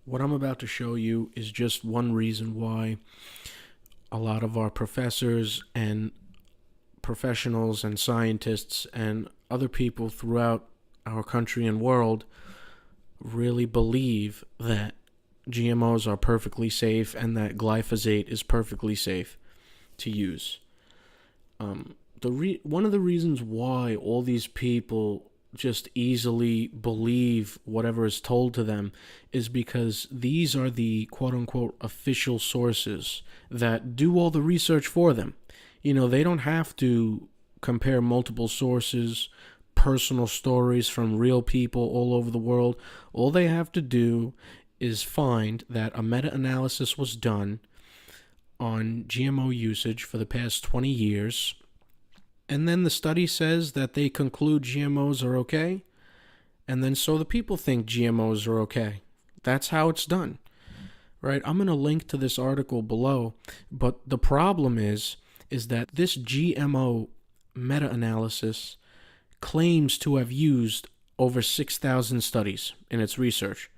What I'm about to show you is just one reason why a lot of our professors and professionals and scientists and other people throughout our country and world really believe that GMOs are perfectly safe and that glyphosate is perfectly safe to use. One of the reasons why all these people just easily believe whatever is told to them is because these are the quote-unquote official sources that do all the research for them. They don't have to compare multiple sources, personal stories from real people all over the world. All they have to do is find that a meta-analysis was done on GMO usage for the past 20 years, and then the study says that they conclude GMOs are okay, and then so the people think GMOs are okay. That's how it's done, right? I'm going to link to this article below, but the problem is that this GMO meta-analysis claims to have used over 6,000 studies in its research.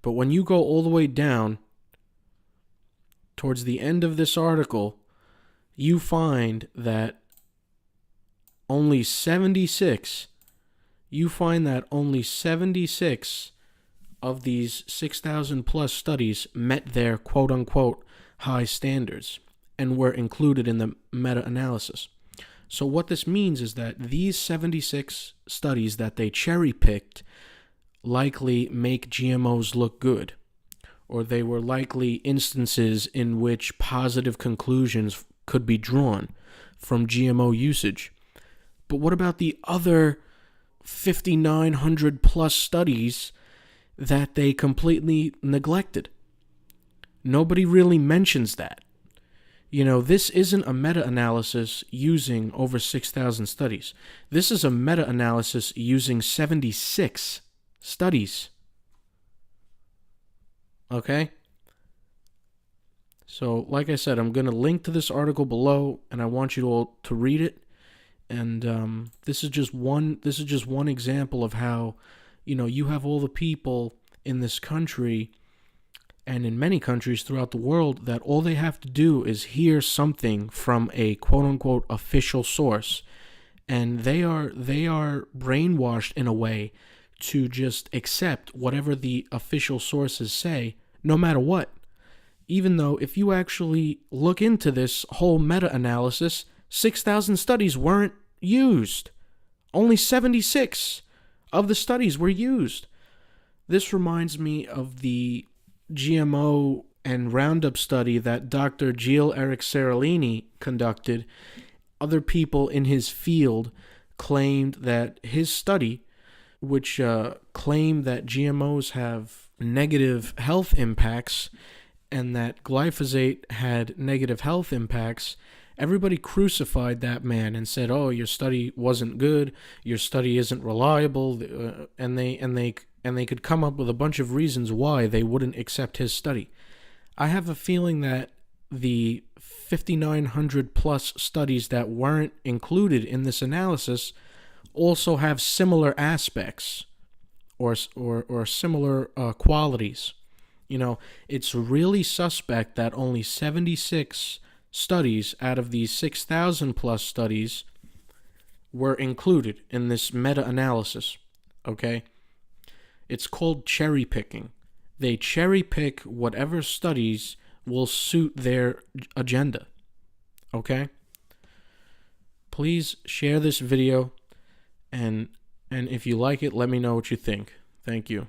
But when you go all the way down towards the end of this article, you find that only 76 of these 6,000 plus studies met their quote-unquote high standards and were included in the meta-analysis. So what this means is that these 76 studies that they cherry-picked likely make GMOs look good, or they were likely instances in which positive conclusions could be drawn from GMO usage. But what about the other 5,900 plus studies that they completely neglected? Nobody really mentions that. This isn't a meta-analysis using over 6,000 studies. This is a meta-analysis using 76 studies. Okay? So, like I said, I'm going to link to this article below, and I want you all to read it. And this is just one example of how, you have all the people in this country and in many countries throughout the world that all they have to do is hear something from a quote-unquote official source, and they are brainwashed in a way to just accept whatever the official sources say, no matter what. Even though if you actually look into this whole meta-analysis, 6,000 studies weren't used. Only 76 of the studies were used. This reminds me of the GMO and Roundup study that Dr. Gil-Eric Seralini conducted. Other people in his field claimed that his study, which claimed that GMOs have negative health impacts and that glyphosate had negative health impacts, everybody crucified that man and said, "Oh, your study wasn't good. Your study isn't reliable," and they could come up with a bunch of reasons why they wouldn't accept his study. I have a feeling that the 5,900 plus studies that weren't included in this analysis also have similar aspects or similar qualities. It's really suspect that only 76 studies out of these 6,000 plus studies were included in this meta-analysis, okay? It's called cherry picking. They cherry pick whatever studies will suit their agenda, okay? Please share this video, and if you like it, let me know what you think. Thank you.